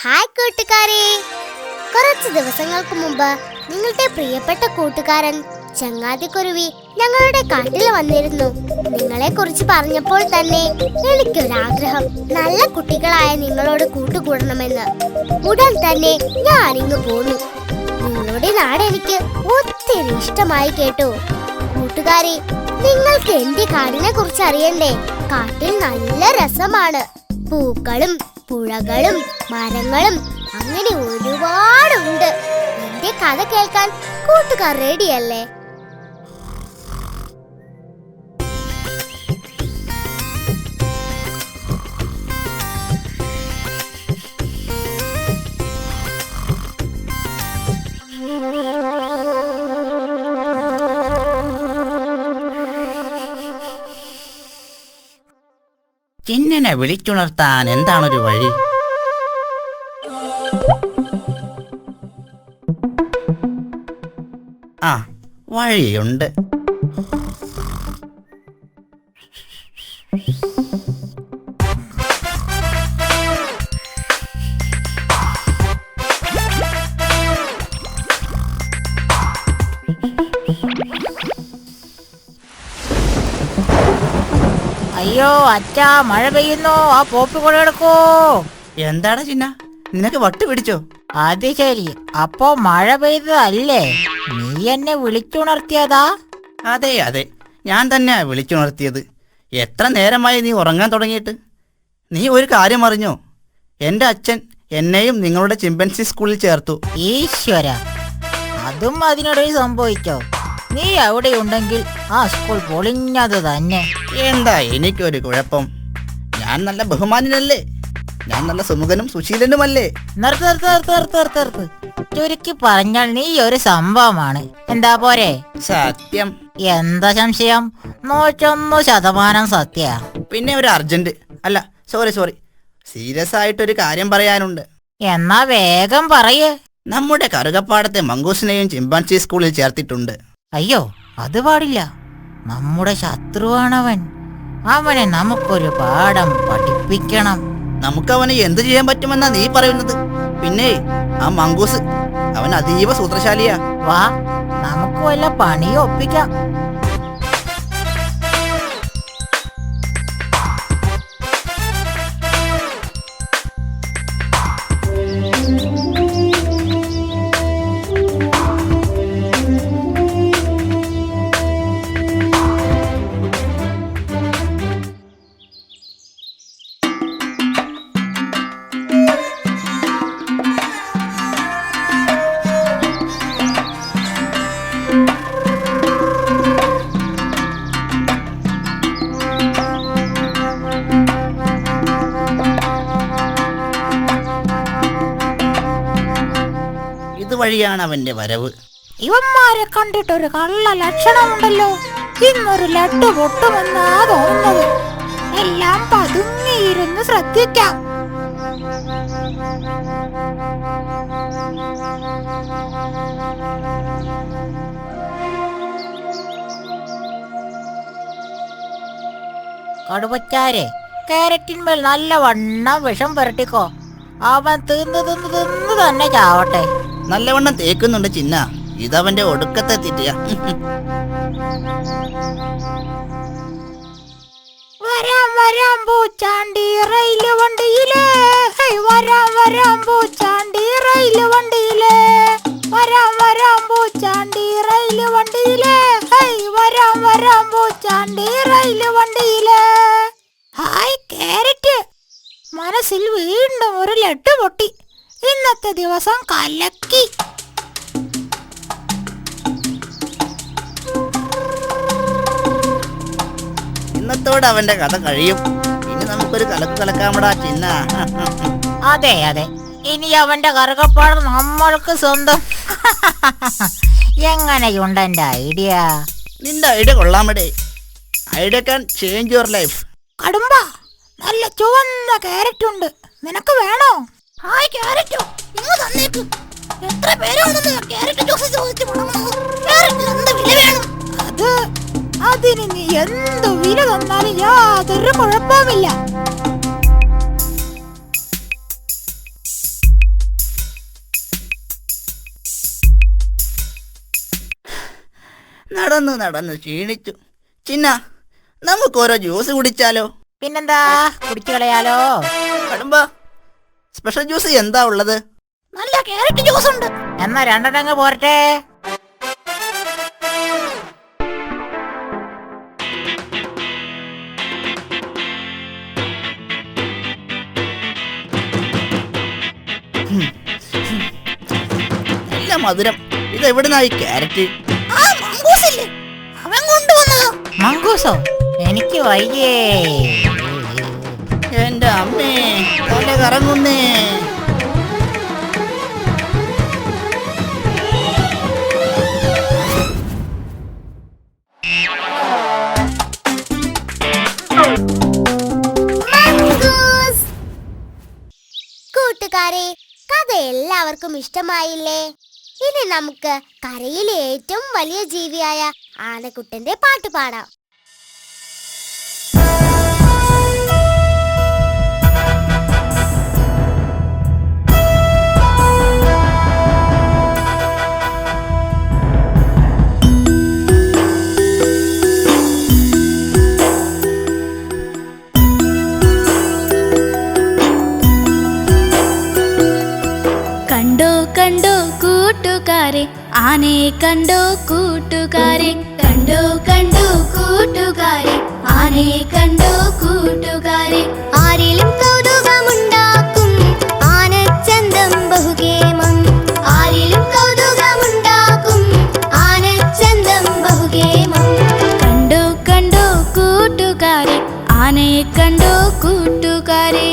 Hi കൂട്ടുകാരെ, കുറച്ച് ദിവസങ്ങൾക്ക് മുമ്പ് നിങ്ങളുടെ പ്രിയപ്പെട്ട കൂട്ടുകാരൻ ചങ്ങാതിക്കുരുവി ഞങ്ങളുടെ കാട്ടിൽ വന്നിരുന്നു. നിങ്ങളെ കുറിച്ച് പറഞ്ഞപ്പോൾ തന്നെ എനിക്കൊരാഗ്രഹം, നല്ല കുട്ടികളായ നിങ്ങളോട് കൂട്ടുകൂടണമെന്ന്. ഉടൻ തന്നെ ഞാൻ ഇങ്ങ് പോന്നു. നിങ്ങളുടെ നാട് എനിക്ക് ഒത്തിരി ഇഷ്ടമായി കേട്ടോ. കൂട്ടുകാരെ, നിങ്ങൾക്ക് എന്റെ കാടിനെ കുറിച്ച് അറിയണ്ടേ? കാട്ടിൽ നല്ല രസമാണ്. പൂക്കളും പുഴകളും മരങ്ങളും അങ്ങനെ ഒരുപാടുണ്ട്. എന്റെ കഥ കേൾക്കാൻ കൂട്ടുകാർ റെഡിയല്ലേ? ചിന്നനെ വിളിച്ചുണർത്താൻ എന്താണൊരു വഴി? ആ, വഴിയുണ്ട്. അയ്യോ അച്ഛാ, മഴ പെയ്യുന്നു. ആ പോപ്പി കൂടെ എടുക്കൂ. എന്താടാ ചിന്ന, നിനക്ക് വട്ട് പിടിച്ചോ? അത് ശരി, അപ്പോ മഴ പെയ്തതല്ലേ? നീ എന്നെ വിളിച്ചുണർത്തിയതാ? അതെ അതെ, ഞാൻ തന്നെ വിളിച്ചുണർത്തിയത്. എത്ര നേരമായി നീ ഉറങ്ങാൻ തുടങ്ങിയിട്ട്? നീ ഒരു കാര്യം അറിഞ്ഞോ? എൻ്റെ അച്ഛൻ എന്നെയും നിങ്ങളുടെ ചിമ്പൻസി സ്കൂളിൽ ചേർത്തു. ഈശ്വര, അതും അതിനിടയിൽ സംഭവിച്ചോ? നീ അവിടെയുണ്ടെങ്കിൽ ആ സ്കൂൾ പൊളിഞ്ഞത് തന്നെ. എന്താ എനിക്കൊരു കുഴപ്പം? ഞാൻ നല്ല ബഹുമാനനല്ലേ? ഞാൻ നല്ല സുമുഖനും സുശീലനുമല്ലേ? നിർത്ത്. ചുരുക്കി പറഞ്ഞാൽ നീ ഒരു സംഭവമാണ്. എന്താ പോരെ? സത്യം. എന്താ സംശയം? 101% സത്യ. പിന്നെ ഒരു അർജന്റ്, അല്ല സോറി, സീരിയസ് ആയിട്ടൊരു കാര്യം പറയാനുണ്ട്. എന്നാ വേഗം പറയേ. നമ്മുടെ കറുകപ്പാടത്തെ മംഗൂസിനെയും ചിമ്പാൻസി സ്കൂളിൽ ചേർത്തിട്ടുണ്ട്. അയ്യോ, അത് പാടില്ല. നമ്മുടെ ശത്രുവാണവൻ. അവനെ നമുക്കൊരു പാഠം പഠിപ്പിക്കണം. നമുക്കവന് എന്തു ചെയ്യാൻ പറ്റുമെന്നാ നീ പറയുന്നത്? പിന്നെ ആ മംഗൂസ്, അവൻ അതീവ സൂത്രശാലിയാ. വാ, നമുക്ക് വല്ല പണിയും ഒപ്പിക്കാം. ഇതുവഴിയാണ് അവന്റെ വരവ്. ഇവന്മാരെ കണ്ടിട്ടൊരു കള്ള ലക്ഷണമുണ്ടല്ലോ. ഇന്നൊരു ലഡ്ഡു പൊട്ടുമെന്നാ തോന്നുന്നത്. എല്ലാം പതുങ്ങിയിരുന്ന് ശ്രദ്ധിക്കാം. കടുവച്ചാരെ, കാരറ്റിന്മേൽ നല്ല വണ്ണം വിഷം പുരട്ടിക്കോ. അവൻ തിന്ന് തന്നെ ചാവട്ടെ. നല്ലവണ്ണം തേക്കുന്നുണ്ട് ചിന്ന. ഇതവന്റെ ഒടുക്കത്തെ തീറ്റയാ. വരാം പൂച്ചാണ്ടി റെയില് വണ്ടിയിലേ. വരാം പൂച്ചാണ്ടി റെയില് വണ്ടിയിലേ. വരാം പൂച്ചാണ്ടി റെയില് വണ്ടിയിലേ. വരാം പൂച്ചാണ്ടി റെയില് വണ്ടിയിലേ. ഹായ് കാരറ്റ്, മനസ്സിൽ വീണ്ടും ഒരു ലഡ്ഡു പൊട്ടി. ഇന്നത്തെ ദിവസം കലക്കി. ഇന്നത്തോടെ അവന്റെ കഥ കഴിയും. ഇനി നമുക്കൊരു കലക്ക് കലക്കാമടാ ചിന്ന. അതെ, ഇനി അവന്റെ കറുകപ്പാട് നമ്മൾക്ക് സ്വന്തം. എങ്ങനെയുണ്ട് എന്റെ ഐഡിയ? നിന്റെ ഐഡിയ കൊള്ളാമടേ. Idea can change your life. കടുമ്പ, നല്ല ചുവന്ന കാരറ്റ് ഉണ്ട്, നിനക്ക് വേണോ? ഹായ് ക്യാരറ്റോ, നിങ്ങൾ തന്നേക്ക്. എത്ര പേരാണെന്ന് ക്യാരറ്റ് ജ്യൂസ് ചോദിച്ചു മുടങ്ങുന്നത്? ക്യാരറ്റിന് എന്ത് വില വേണം? അതിന് നീ എന്തു വില തന്നാലും യാതൊരു കുഴപ്പവുമില്ല. നടന്ന് ക്ഷീണിച്ചു. ചിന്ന, നമുക്ക് ഓരോ ജ്യൂസ് കുടിച്ചാലോ? പിന്നെന്താ, കുടിച്ചു കളയാലോ. കടുമ്പ, സ്പെഷ്യൽ ജ്യൂസ് എന്താ ഉള്ളത്? നല്ല ക്യാരറ്റ് ജ്യൂസ് ഉണ്ട്. എന്നാ രണ്ടെണ്ണങ്ങ് പോരട്ടെ. നല്ല മധുരം. ഇതെവിടുന്നായി ക്യാരറ്റ്? ആ മംഗൂസില്ലേ, അവൻ കൊണ്ടുവന്നതാ. മംഗൂസോ? എനിക്ക് വയ്യേ. എന്റെ അമ്മേ, തല കറങ്ങുന്നേ. കൂട്ടുകാരെ, കഥ എല്ലാവർക്കും ഇഷ്ടമായില്ലേ? ഇനി നമുക്ക് കരയിലെ ഏറ്റവും വലിയ ജീവിയായ ആനക്കുട്ടന്റെ പാട്ട് പാടാം. കൂട്ടുകാരെ, ആനയെ കണ്ടോ കൂട്ടുകാരെ, കണ്ടോ കണ്ടോ കൂട്ടുകാരെ, ആനയെ കണ്ടോ കൂട്ടുകാരെ. ആരിലും കൗതുകമുണ്ടാക്കും ആനച്ചന്തം ബഹുകേമം, ആരിലും കൗതുകമുണ്ടാക്കും ആനച്ചന്തം ബഹുകേമം. കണ്ടോ കണ്ടോ കൂട്ടുകാരെ, ആനയെ കണ്ടോ കൂട്ടുകാരെ.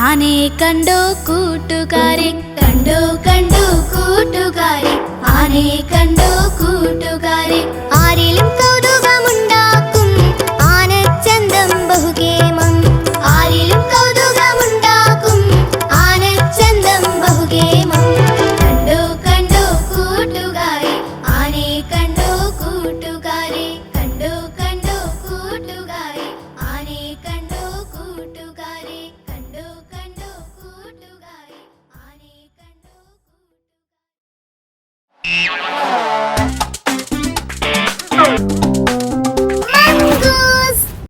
ആനയെ കണ്ടോ കൂട്ടുകാരെ, കണ്ടോ കണ്ടോ കൂട്ടുകാരെ, ആനയെ കണ്ടോ കൂട്ടുകാരെ. ആരിലും കൗതുകമുണ്ടാക്കും ആനച്ചന്തം ബഹുകേമം, ആരിലും കൗതുകമുണ്ടാക്കും ആനച്ചന്തം ബഹുകേമം. കണ്ടോ കണ്ടോ കൂട്ടുകാരെ, ആനയെ കണ്ടോ കൂട്ടുകാരെ, കണ്ടോ കണ്ടോ ും